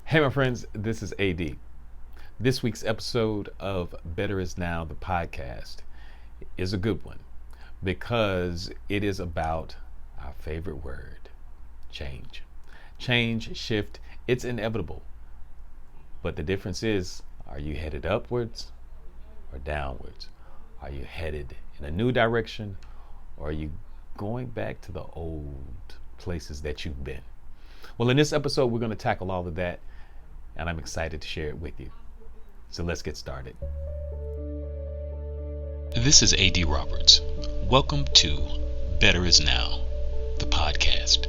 Hey, my friends, this is AD. This week's episode of Better Is Now, the podcast, is a good one because it is about our favorite word, change. Change, shift, it's inevitable. But the difference is, are you headed upwards or downwards? Are you headed in a new direction or are you going back to the old places that you've been? Well, in this episode, we're going to tackle all of that, and I'm excited to share it with you. So let's get started. This is AD Roberts. Welcome to Better Is Now, the podcast.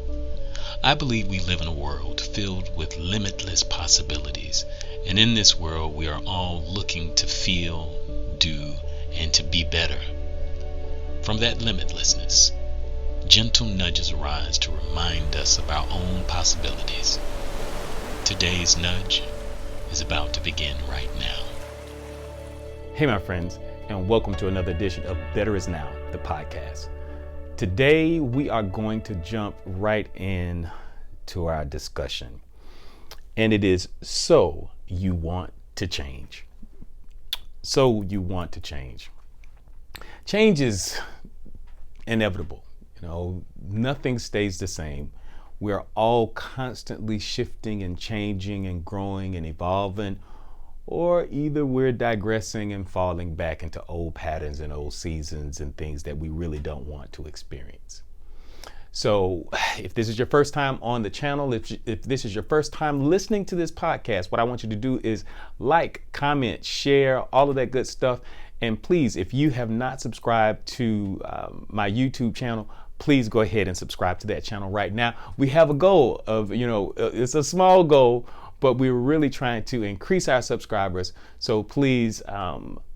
I believe we live in a world filled with limitless possibilities, and in this world, we are all looking to feel, do, and to be better. From that limitlessness, gentle nudges arise to remind us of our own possibilities. Today's nudge is about to begin right now. Hey, my friends, and welcome to another edition of Better Is Now, the podcast. Today, we are going to jump right in to our discussion, and it is so you want to change. So you want to change. Change is inevitable. Nothing stays the same. We're all constantly shifting and changing and growing and evolving, or either we're digressing and falling back into old patterns and old seasons and things that we really don't want to experience. So if this is your first time on the channel, if this is your first time listening to this podcast, what I want you to do is like, comment, share, all of that good stuff. And please, if you have not subscribed to my YouTube channel, please go ahead and subscribe to that channel right now. We have a goal of, it's a small goal, but we're really trying to increase our subscribers. So please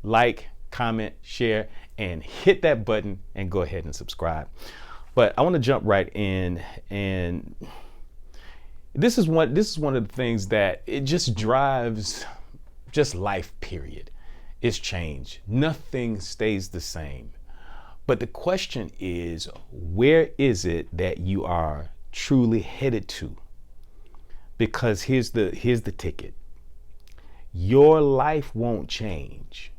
like, comment, share, and hit that button and go ahead and subscribe. But I want to jump right in, and this is one of the things that it just drives just life, period. It's change. Nothing stays the same. But the question is, where is it that you are truly headed to? Because here's the ticket. Your life won't change.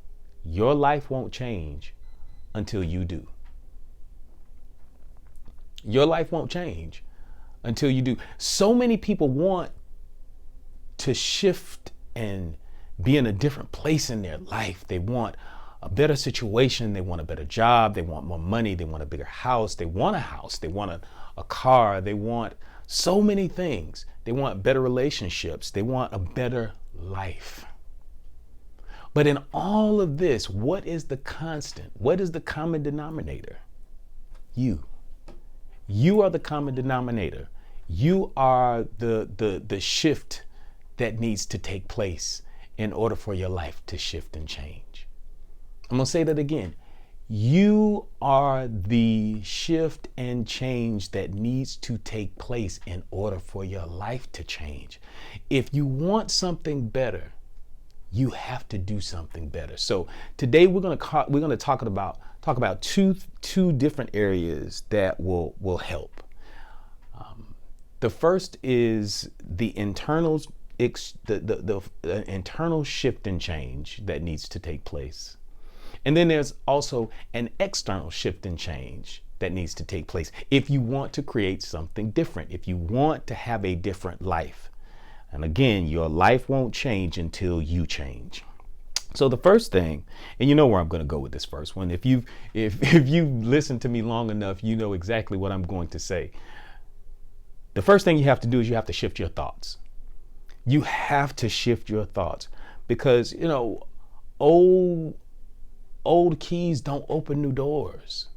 Your life won't change until you do. Your life won't change until you do. So many people want to shift and be in a different place in their life. They want a better situation. They want a better job. They want more money. They want a bigger house. They want a house. They want a car. They want so many things. They want better relationships. They want a better life. But in all of this, what is the constant? What is the common denominator? You. You are the common denominator. You are the shift that needs to take place in order for your life to shift and change. I'm going to say that again. You are the shift and change that needs to take place in order for your life to change. If you want something better, you have to do something better. So today we're going to talk about two different areas that will help. The first is the internal internal shift and change that needs to take place. And then there's also an external shift and change that needs to take place if you want to create something different, if you want to have a different life. And again, your life won't change until you change. So the first thing, and you know where I'm going to go with this first one. If you've listened to me long enough, you know exactly what I'm going to say. The first thing you have to do is you have to shift your thoughts. You have to shift your thoughts because, old keys don't open new doors.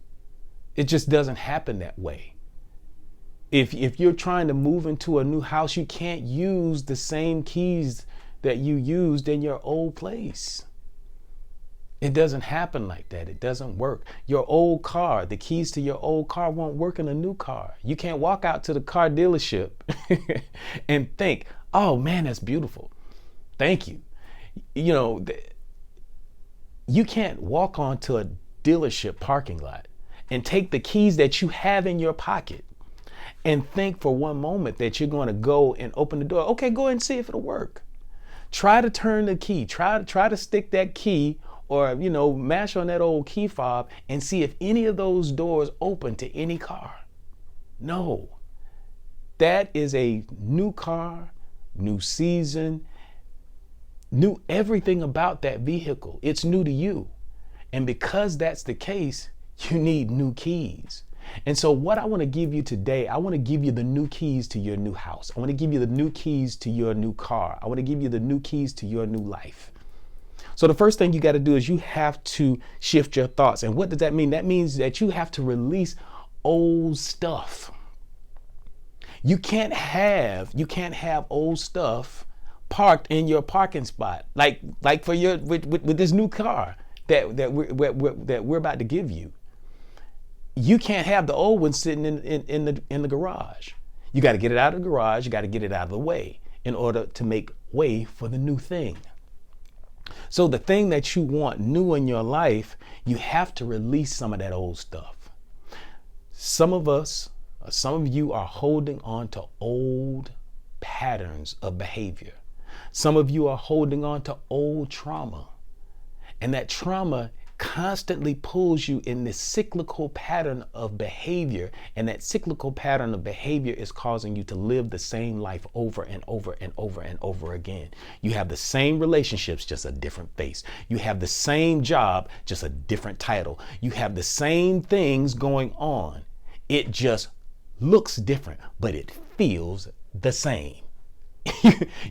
It just doesn't happen that way. If you're trying to move into a new house, you can't use the same keys that you used in your old place. It doesn't happen like that. It doesn't work. Your old car, the keys to your old car won't work in a new car. You can't walk out to the car dealership and think, oh man, that's beautiful. Thank you. You can't walk onto a dealership parking lot and take the keys that you have in your pocket and think for one moment that you're going to go and open the door. Okay, go ahead and see if it'll work. Try to turn the key. Try to stick that key or, mash on that old key fob and see if any of those doors open to any car. No. That is a new car, new season, new everything about that vehicle. It's new to you. And because that's the case, you need new keys. And so what I want to give you today, I want to give you the new keys to your new house. I want to give you the new keys to your new car. I want to give you the new keys to your new life. So the first thing you got to do is you have to shift your thoughts. And what does that mean? That means that you have to release old stuff. You can't have old stuff parked in your parking spot, like for your with this new car that we're about to give you. You can't have the old one sitting in the garage. You got to get it out of the garage. You got to get it out of the way in order to make way for the new thing. So the thing that you want new in your life, you have to release some of that old stuff. Some of you are holding on to old patterns of behavior. Some of you are holding on to old trauma. And that trauma constantly pulls you in this cyclical pattern of behavior. And that cyclical pattern of behavior is causing you to live the same life over and over and over and over again. You have the same relationships, just a different face. You have the same job, just a different title. You have the same things going on. It just looks different, but it feels the same.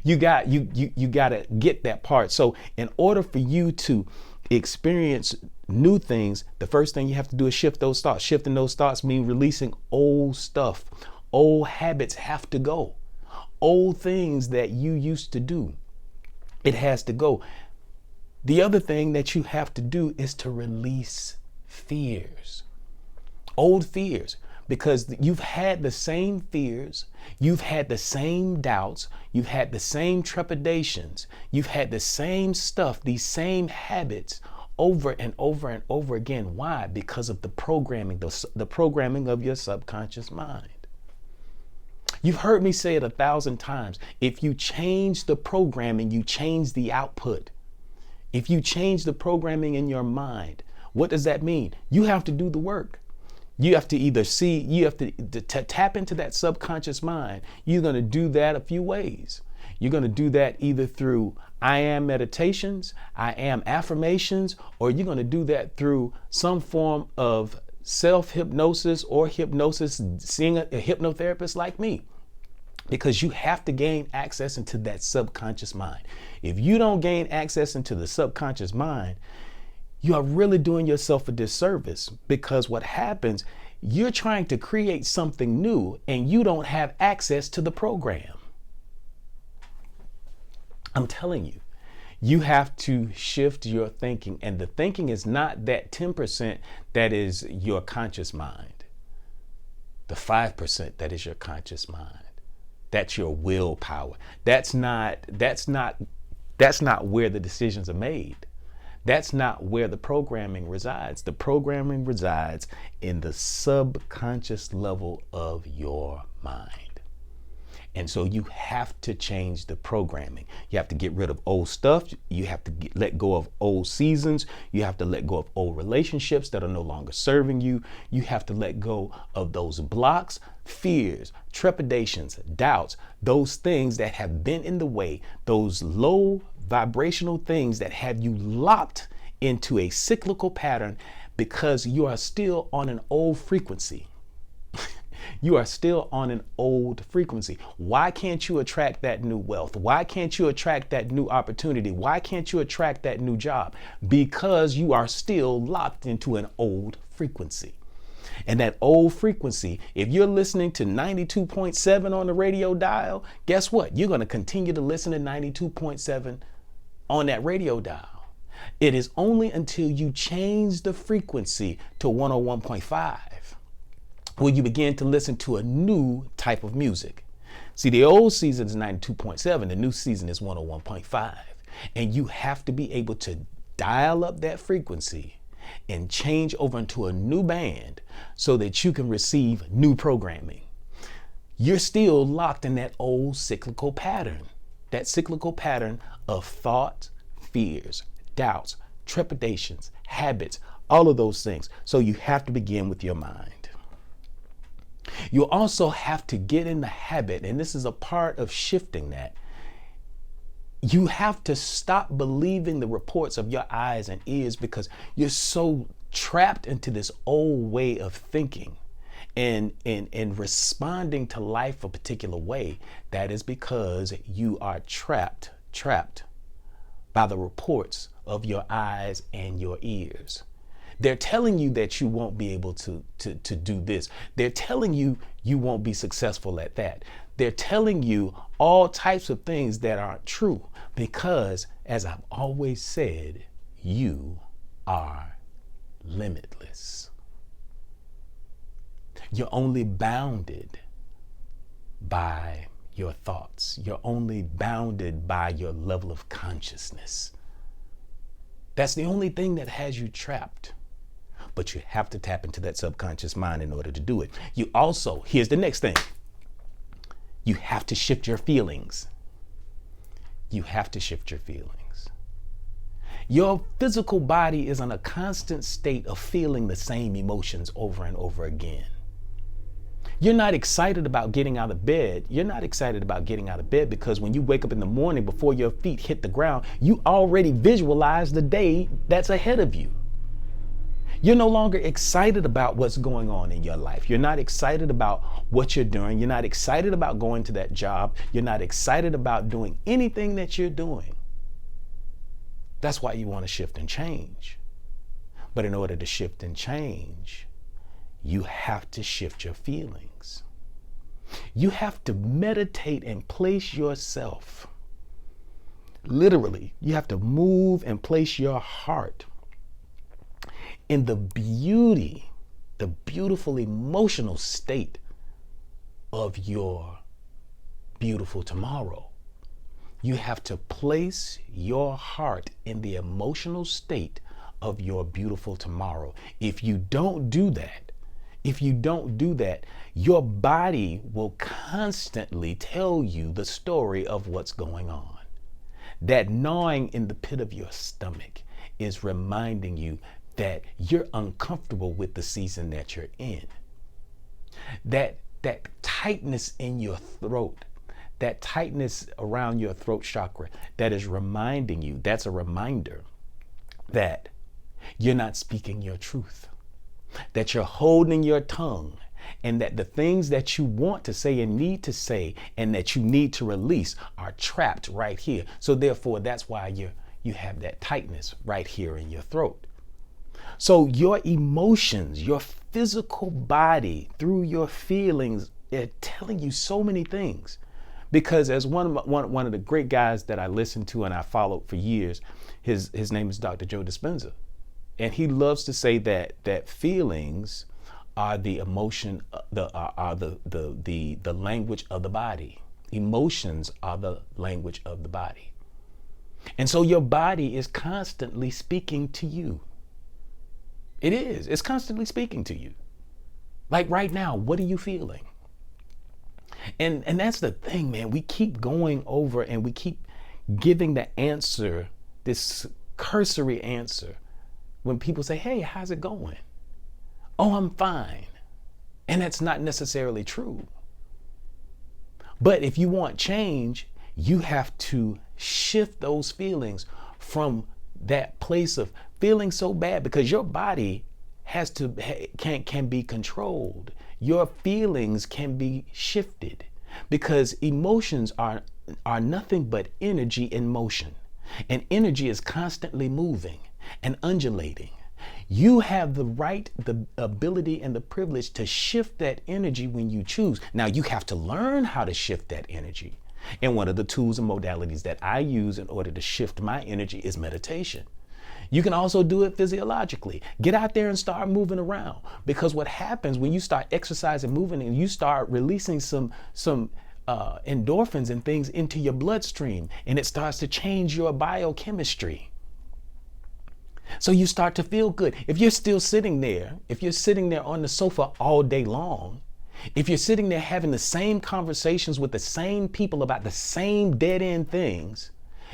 You got to get that part. So in order for you to experience new things, the first thing you have to do is shift those thoughts. Shifting those thoughts means releasing old stuff. Old habits have to go. Old things that you used to do, it has to go. The other thing that you have to do is to release fears. Old fears. Because you've had the same fears, you've had the same doubts, you've had the same trepidations, you've had the same stuff, these same habits over and over and over again. Why? Because of the programming, the programming of your subconscious mind. You've heard me say it 1,000 times. If you change the programming, you change the output. If you change the programming in your mind, what does that mean? You have to do the work. You have to either tap into that subconscious mind. You're going to do that a few ways. You're going to do that either through I am meditations, I am affirmations, or you're going to do that through some form of self-hypnosis or hypnosis, seeing a hypnotherapist like me. Because you have to gain access into that subconscious mind. If you don't gain access into the subconscious mind, you are really doing yourself a disservice, because what happens, you're trying to create something new and you don't have access to the program. I'm telling you, you have to shift your thinking, and the thinking is not that 10% that is your conscious mind. The 5% that is your conscious mind. That's your willpower. That's not where the decisions are made. That's not where the programming resides. The programming resides in the subconscious level of your mind. And so you have to change the programming. You have to get rid of old stuff. You have to let go of old seasons. You have to let go of old relationships that are no longer serving you. You have to let go of those blocks, fears, trepidations, doubts, those things that have been in the way, those low vibrational things that have you locked into a cyclical pattern because you are still on an old frequency. You are still on an old frequency. Why can't you attract that new wealth? Why can't you attract that new opportunity? Why can't you attract that new job? Because you are still locked into an old frequency. And that old frequency, if you're listening to 92.7 on the radio dial, guess what? You're going to continue to listen to 92.7 on that radio dial. It is only until you change the frequency to 101.5 will you begin to listen to a new type of music. See, the old season is 92.7, the new season is 101.5. And you have to be able to dial up that frequency and change over into a new band so that you can receive new programming. you're still locked in that old cyclical pattern, of thoughts, fears, doubts, trepidations, habits, all of those things. So you have to begin with your mind. You also have to get in the habit, and this is a part of shifting that. You have to stop believing the reports of your eyes and ears because you're so trapped into this old way of thinking and responding to life a particular way. That is because you are trapped by the reports of your eyes and your ears. They're telling you that you won't be able to do this. They're telling you you won't be successful at that. They're telling you all types of things that aren't true because, as I've always said, you are limitless. You're only bounded by your thoughts. You're only bounded by your level of consciousness. That's the only thing that has you trapped. But you have to tap into that subconscious mind in order to do it. You also, here's the next thing. You have to shift your feelings. You have to shift your feelings. Your physical body is in a constant state of feeling the same emotions over and over again. You're not excited about getting out of bed. You're not excited about getting out of bed because when you wake up in the morning before your feet hit the ground, you already visualize the day that's ahead of you. You're no longer excited about what's going on in your life. You're not excited about what you're doing. You're not excited about going to that job. You're not excited about doing anything that you're doing. That's why you want to shift and change. But in order to shift and change, you have to shift your feelings. You have to meditate and place yourself. Literally, you have to move and place your heart in the beautiful emotional state of your beautiful tomorrow. You have to place your heart in the emotional state of your beautiful tomorrow. If you don't do that, your body will constantly tell you the story of what's going on. That gnawing in the pit of your stomach is reminding you that you're uncomfortable with the season that you're in. That tightness in your throat, that tightness around your throat chakra, that is reminding you, that's a reminder that you're not speaking your truth, that you're holding your tongue, and that the things that you want to say and need to say and that you need to release are trapped right here. So therefore, that's why you have that tightness right here in your throat. So your emotions, your physical body, through your feelings, are telling you so many things. Because as one of the great guys that I listened to and I followed for years, his name is Dr. Joe Dispenza. And he loves to say that feelings are the emotion, the language of the body. Emotions are the language of the body. And so your body is constantly speaking to you. It is. It's constantly speaking to you. Like right now, what are you feeling? And that's the thing, man. We keep going over and we keep giving the answer, this cursory answer, when people say, hey, how's it going? Oh, I'm fine. And that's not necessarily true. But if you want change, you have to shift those feelings from that place of feeling so bad, because your body can be controlled. Your feelings can be shifted, because emotions are nothing but energy in motion, and energy is constantly moving and undulating. You have the right, the ability, and the privilege to shift that energy when you choose. Now you have to learn how to shift that energy. And one of the tools and modalities that I use in order to shift my energy is meditation. You can also do it physiologically. Get out there and start moving around, because what happens when you start exercising, moving, and you start releasing some endorphins and things into your bloodstream, and it starts to change your biochemistry. So you start to feel good. If you're still sitting there, on the sofa all day long, If you're sitting there having the same conversations with the same people about the same dead end things,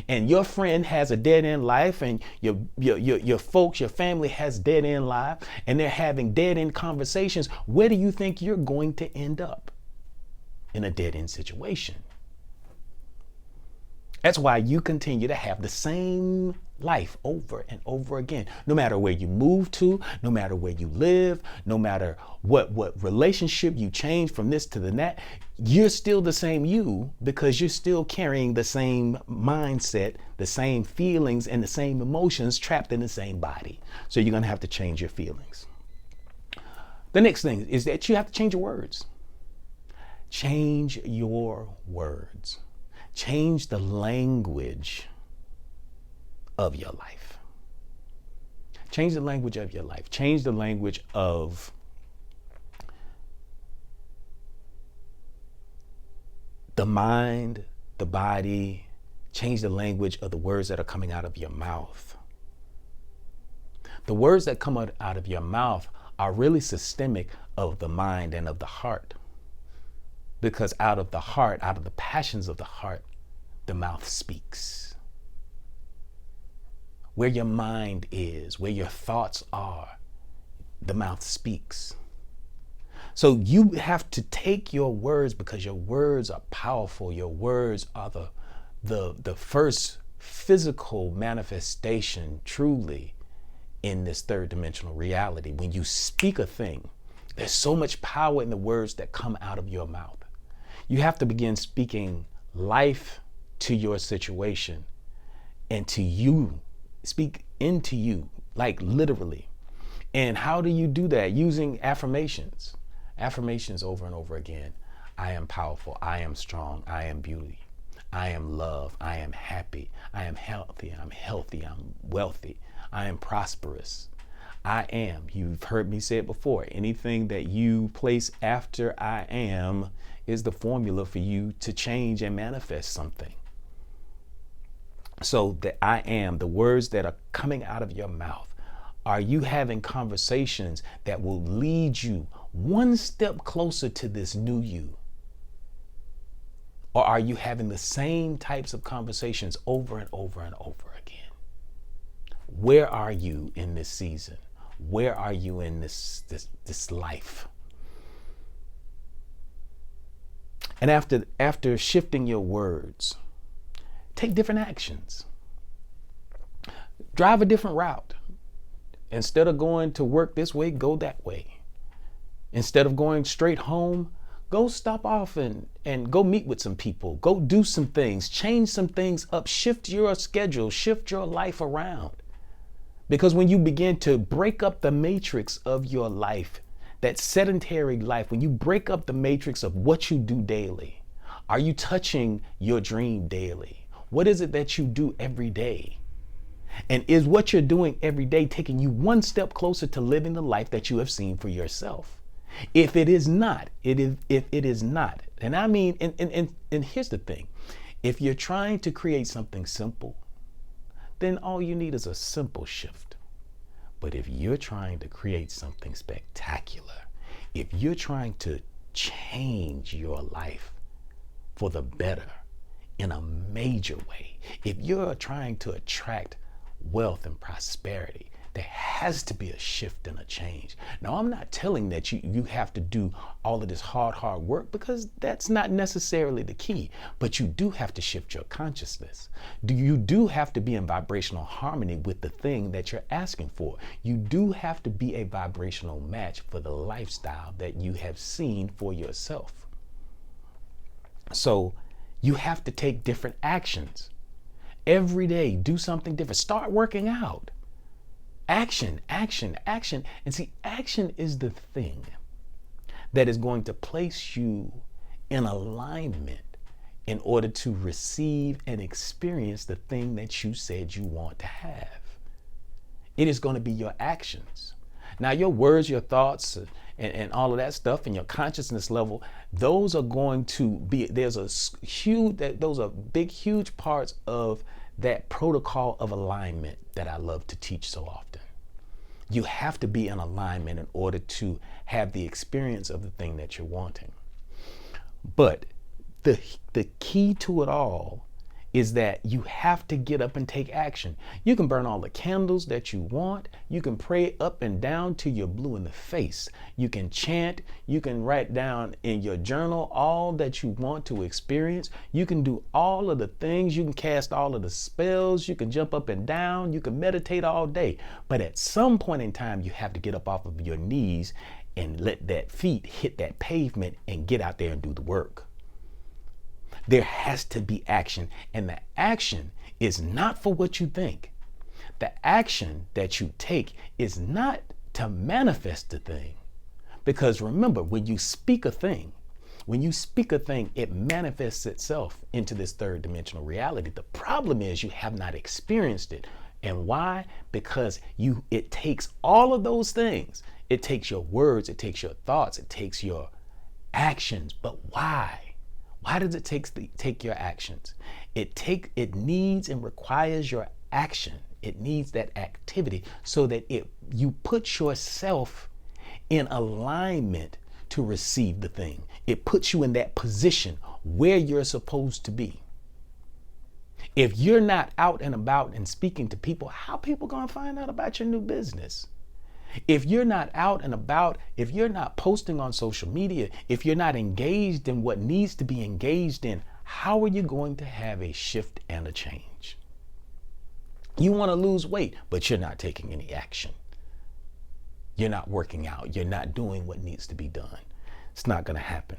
and your friend has a dead end life, and your folks, your family has dead end life, and they're having dead end conversations, where do you think you're going to end up? In a dead end situation. That's why you continue to have the same life over and over again. No matter where you move to, no matter where you live, no matter what relationship you change from this to the that, you're still the same you, because you're still carrying the same mindset, the same feelings, and the same emotions trapped in the same body. So you're going to have to change your feelings. The next thing is that you have to change your words. Change your words. Change the language of your life. Change the language of your life. Change the language of the mind, the body. Change the language of the words that are coming out of your mouth. The words that come out of your mouth are really systemic of the mind and of the heart. Because out of the heart, out of the passions of the heart, the mouth speaks. Where your mind is, where your thoughts are, the mouth speaks. So you have to take your words, because your words are powerful. Your words are the first physical manifestation truly in this third dimensional reality. When you speak a thing, there's so much power in the words that come out of your mouth. You have to begin speaking life to your situation and to you. Speak into you, like literally. And how do you do that? Using affirmations. Affirmations over and over again. I am powerful. I am strong. I am beauty. I am love. I am happy. I am healthy. I'm healthy. I'm wealthy. I am prosperous. I am. You've heard me say it before. Anything that you place after I am is the formula for you to change and manifest something. So the I am, the words that are coming out of your mouth, are you having conversations that will lead you one step closer to this new you? Or are you having the same types of conversations over and over and over again? Where are you in this season? Where are you in this life? And after shifting your words, take different actions. Drive a different route. Instead of going to work this way, go that way. Instead of going straight home, go stop off and go meet with some people. Go do some things. Change some things up. Shift your schedule. Shift your life around. Because when you begin to break up the matrix of your life, that sedentary life, when you break up the matrix of what you do daily, are you touching your dream daily? What is it that you do every day? And is what you're doing every day taking you one step closer to living the life that you have seen for yourself? If it is not, if it is not, and I mean, and here's the thing, if you're trying to create something simple, then all you need is a simple shift. But if you're trying to create something spectacular, if you're trying to change your life for the better in a major way, if you're trying to attract wealth and prosperity, there has to be a shift and a change. Now, I'm not telling that you have to do all of this hard work, because that's not necessarily the key, but you do have to shift your consciousness. You do have to be in vibrational harmony with the thing that you're asking for. You do have to be a vibrational match for the lifestyle that you have seen for yourself. So you have to take different actions. Every day, do something different. Start working out. Action, action, action. And see, action is the thing that is going to place you in alignment in order to receive and experience the thing that you said you want to have. It is going to be your actions. Now, your words, your thoughts, and all of that stuff, and your consciousness level, those are going to be, those are big, huge parts of that protocol of alignment that I love to teach so often. You have to be in alignment in order to have the experience of the thing that you're wanting. But the key to it all is that you have to get up and take action. You can burn all the candles that you want. You can pray up and down till you're blue in the face. You can chant. You can write down in your journal all that you want to experience. You can do all of the things. You can cast all of the spells. You can jump up and down. You can meditate all day. But at some point in time, you have to get up off of your knees and let that feet hit that pavement and get out there and do the work. There has to be action, and the action is not for what you think. The action that you take is not to manifest the thing. Because remember, when you speak a thing, it manifests itself into this third dimensional reality. The problem is you have not experienced it. And why? Because it takes all of those things. It takes your words, it takes your thoughts, it takes your actions. But why? Why does it take your actions? It needs and requires your action. It needs that activity so that you put yourself in alignment to receive the thing. It puts you in that position where you're supposed to be. If you're not out and about and speaking to people, how are people going to find out about your new business? If you're not out and about, if you're not posting on social media, if you're not engaged in what needs to be engaged in, how are you going to have a shift and a change? You want to lose weight, but you're not taking any action. You're not working out. You're not doing what needs to be done. It's not going to happen.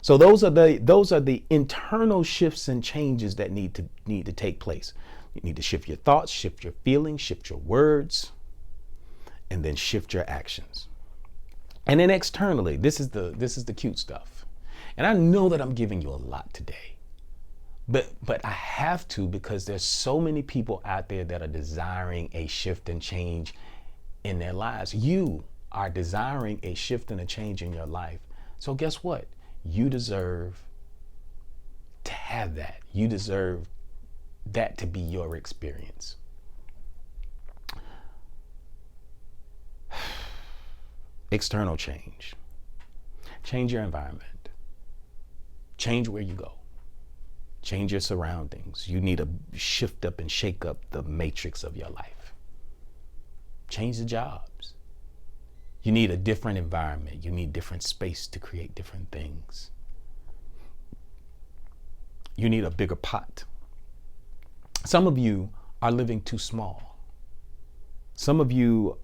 So those are the internal shifts and changes that need to take place. You need to shift your thoughts, shift your feelings, shift your words, and then shift your actions. And then externally, this is the cute stuff. And I know that I'm giving you a lot today, but I have to, because there's so many people out there that are desiring a shift and change in their lives. You are desiring a shift and a change in your life. So guess what? You deserve to have that. You deserve that to be your experience. External change. Change your environment. Change where you go. Change your surroundings. You need to shift up and shake up the matrix of your life. Change the jobs. You need a different environment. You need different space to create different things. You need a bigger pot. Some of you are living too small. Some of you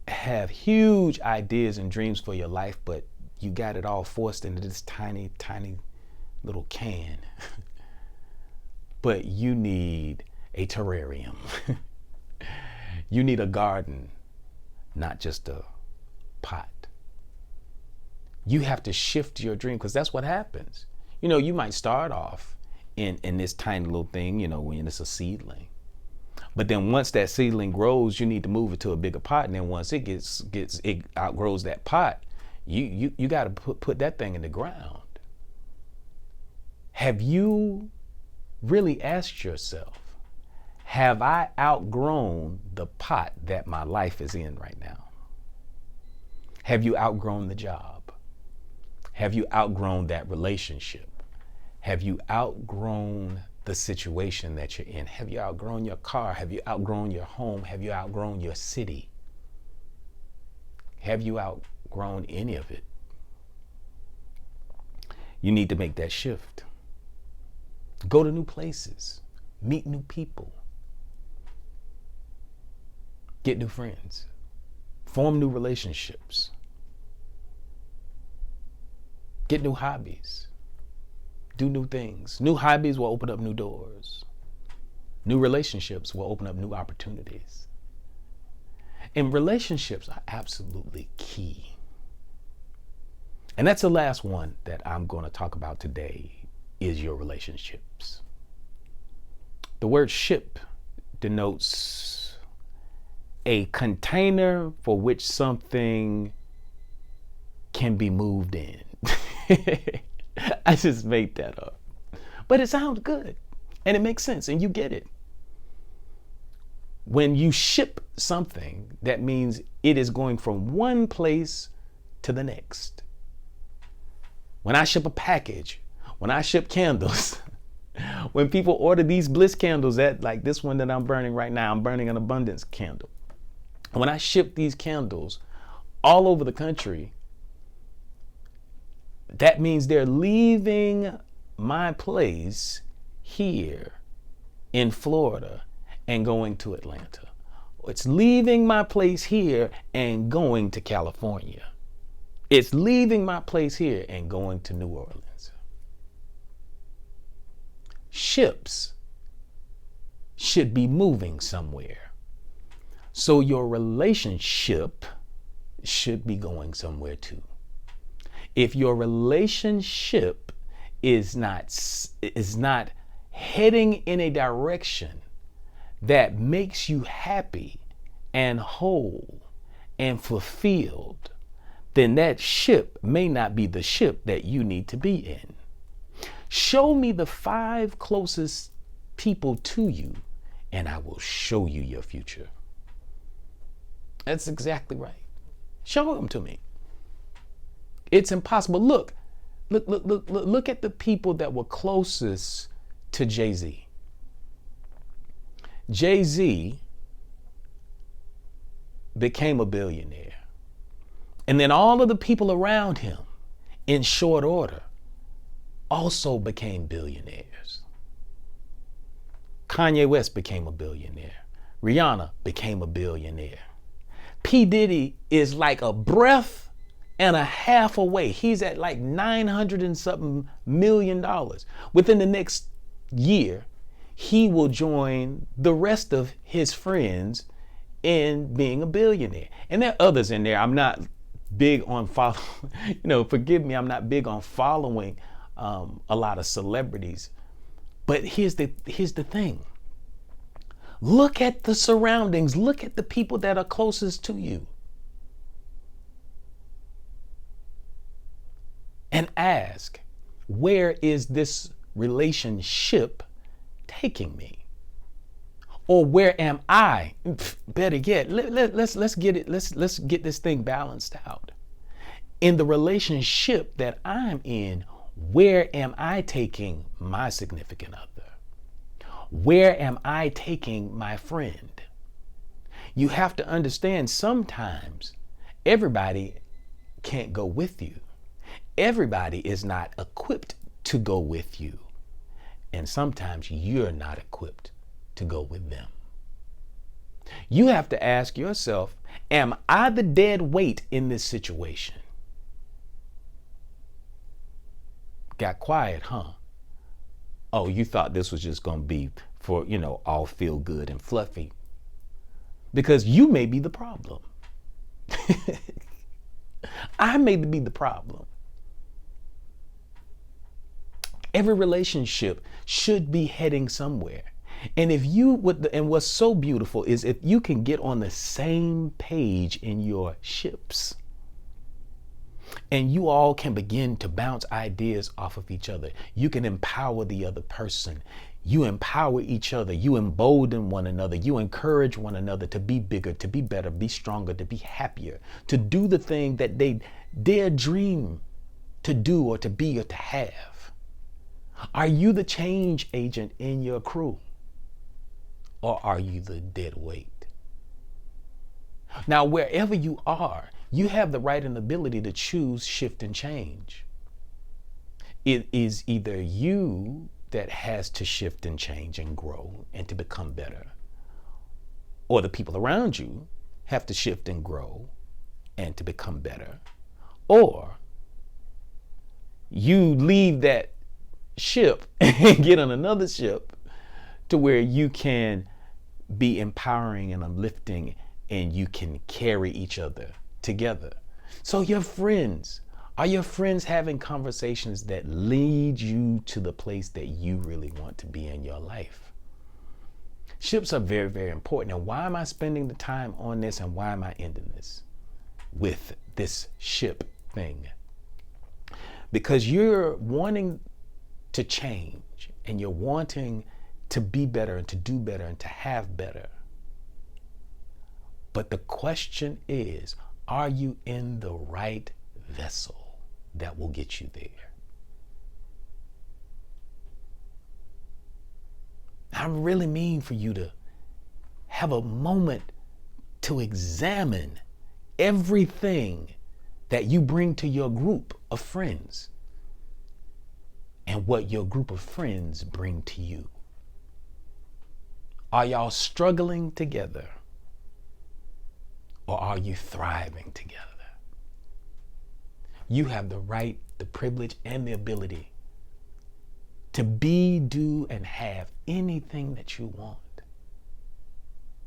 have huge ideas and dreams for your life, but you got it all forced into this tiny, tiny little can. But you need a terrarium. You need a garden, not just a pot. You have to shift your dream, because that's what happens. You know, you might start off in this tiny little thing, you know, when it's a seedling. But then once that seedling grows, you need to move it to a bigger pot. And then once it outgrows that pot, you got to put that thing in the ground. Have you really asked yourself, have I outgrown the pot that my life is in right now? Have you outgrown the job? Have you outgrown that relationship? Have you outgrown the situation that you're in? Have you outgrown your car? Have you outgrown your home? Have you outgrown your city? Have you outgrown any of it? You need to make that shift. Go to new places, meet new people, get new friends, form new relationships, get new hobbies. Do new things. New hobbies will open up new doors. New relationships will open up new opportunities. And relationships are absolutely key. And that's the last one that I'm going to talk about today, is your relationships. The word ship denotes a container for which something can be moved in. I just made that up. But it sounds good and it makes sense and you get it. When you ship something, that means it is going from one place to the next. When I ship a package, when I ship candles, when people order these bliss candles, that like this one that I'm burning right now, I'm burning an abundance candle. When I ship these candles all over the country, that means they're leaving my place here in Florida and going to Atlanta. It's leaving my place here and going to California. It's leaving my place here and going to New Orleans. Ships should be moving somewhere. So your relationship should be going somewhere too. If your relationship is not heading in a direction that makes you happy and whole and fulfilled, then that ship may not be the ship that you need to be in. Show me the 5 closest people to you, and I will show you your future. That's exactly right. Show them to me. It's impossible. Look at the people that were closest to Jay-Z. Jay-Z became a billionaire. And then all of the people around him, in short order, also became billionaires. Kanye West became a billionaire. Rihanna became a billionaire. P. Diddy is like a breath and a half away. He's at like $900 and something million. Within the next year, he will join the rest of his friends in being a billionaire. And there are others in there. I'm not big on forgive me, I'm not big on following a lot of celebrities. But here's the thing. Look at the surroundings. Look at the people that are closest to you. And ask, where is this relationship taking me? Or where am I? Better yet, let's get it. Let's get this thing balanced out. In the relationship that I'm in, where am I taking my significant other? Where am I taking my friend? You have to understand, sometimes everybody can't go with you. Everybody is not equipped to go with you. And sometimes you're not equipped to go with them. You have to ask yourself, am I the dead weight in this situation? Got quiet, huh? Oh, you thought this was just going to be for, all feel good and fluffy. Because you may be the problem. I may be the problem. Every relationship should be heading somewhere. And and what's so beautiful is if you can get on the same page in your ships, and you all can begin to bounce ideas off of each other. You can empower the other person. You empower each other. You embolden one another. You encourage one another to be bigger, to be better, be stronger, to be happier, to do the thing that they dare dream to do or to be or to have. Are you the change agent in your crew? Or are you the dead weight? Now, wherever you are, you have the right and ability to choose, shift, and change. It is either you that has to shift and change and grow and to become better, or the people around you have to shift and grow and to become better, or you leave that ship and get on another ship to where you can be empowering and uplifting and you can carry each other together. So are your friends having conversations that lead you to the place that you really want to be in your life? Ships are very, very important. And why am I spending the time on this, and why am I ending this with this ship thing? Because you're wanting to change and you're wanting to be better and to do better and to have better. But the question is, are you in the right vessel that will get you there? I really mean for you to have a moment to examine everything that you bring to your group of friends and what your group of friends bring to you. Are y'all struggling together, or are you thriving together? You have the right, the privilege, and the ability to be, do, and have anything that you want.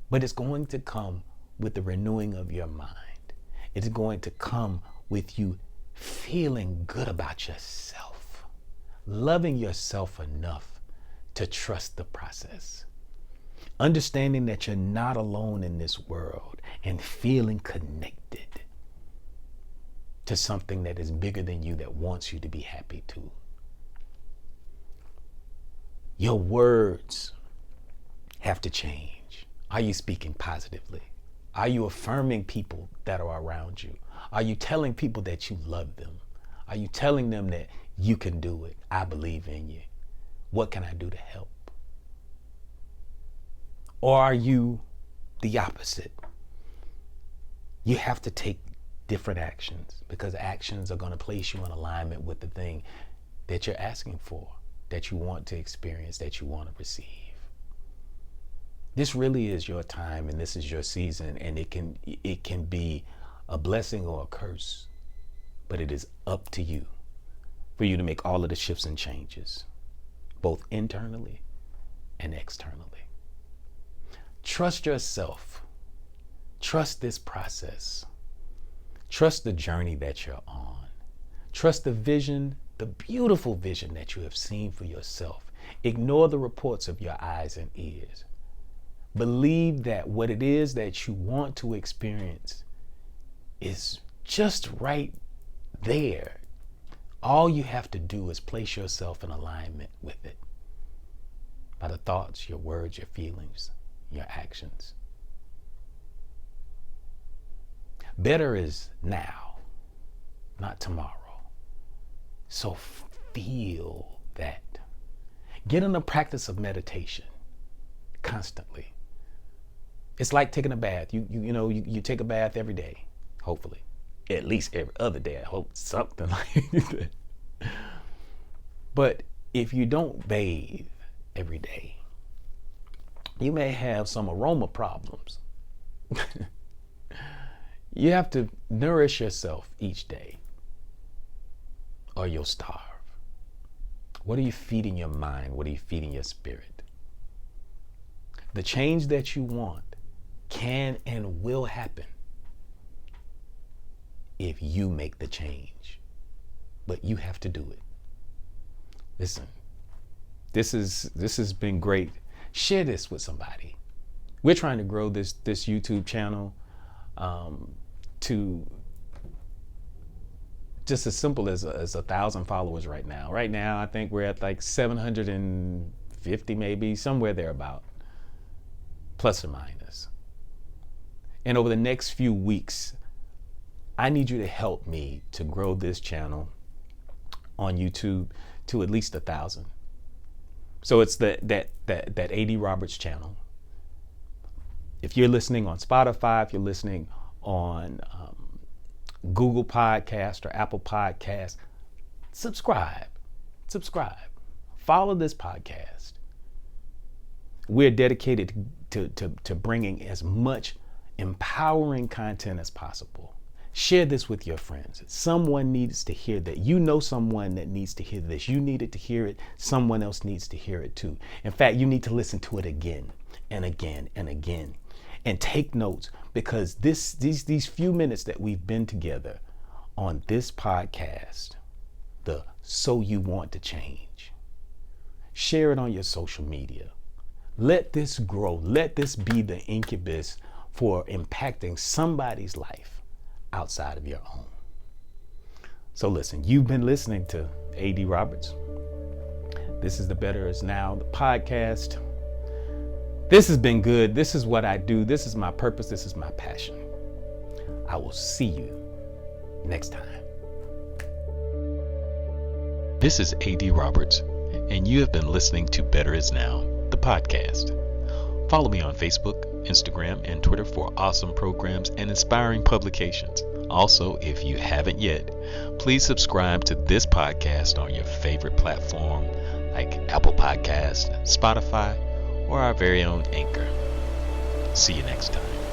But it's going to come with the renewing of your mind. It's going to come with you feeling good about yourself, loving yourself enough to trust the process, understanding that you're not alone in this world, and feeling connected to something that is bigger than you that wants you to be happy too. Your words have to change. Are you speaking positively? Are you affirming people that are around you? Are you telling people that you love them? Are you telling them that you can do it? I believe in you. What can I do to help? Or are you the opposite? You have to take different actions, because actions are going to place you in alignment with the thing that you're asking for, that you want to experience, that you want to receive. This really is your time, and this is your season, and it can be a blessing or a curse, but it is up to you for you to make all of the shifts and changes, both internally and externally. Trust yourself. Trust this process. Trust the journey that you're on. Trust the vision, the beautiful vision that you have seen for yourself. Ignore the reports of your eyes and ears. Believe that what it is that you want to experience is just right there. All you have to do is place yourself in alignment with it by the thoughts, your words, your feelings, your actions. Better is now, not tomorrow. So feel that. Get in the practice of meditation constantly. It's like taking a bath. You take a bath every day, hopefully. At least every other day, I hope, something like that. But if you don't bathe every day, you may have some aroma problems. You have to nourish yourself each day, or you'll starve. What are you feeding your mind? What are you feeding your spirit? The change that you want can and will happen if you make the change, but you have to do it. Listen, this has been great. Share this with somebody. We're trying to grow this YouTube channel to just as simple as 1,000 followers right now. Right now, I think we're at like 750, maybe somewhere thereabout, plus or minus. And over the next few weeks, I need you to help me to grow this channel on YouTube to at least 1,000. So it's that A.D. Roberts channel. If you're listening on Spotify, if you're listening on Google Podcast or Apple Podcast, subscribe. Follow this podcast. We're dedicated to bringing as much empowering content as possible. Share this with your friends. Someone needs to hear that. You know someone that needs to hear this. You needed to hear it. Someone else needs to hear it too. In fact, you need to listen to it again and again and again. And take notes, because these few minutes that we've been together on this podcast, the So You Want to Change, share it on your social media. Let this grow. Let this be the incubus for impacting somebody's life outside of your own. So listen, you've been listening to A.D. Roberts. This is the Better Is Now, the podcast. This has been good. This is what I do. This is my purpose. This is my passion. I will see you next time. This is A.D. Roberts, and you have been listening to Better Is Now, the podcast. Follow me on Facebook, Instagram, and Twitter for awesome programs and inspiring publications. Also, if you haven't yet, please subscribe to this podcast on your favorite platform like Apple Podcasts, Spotify, or our very own Anchor. See you next time.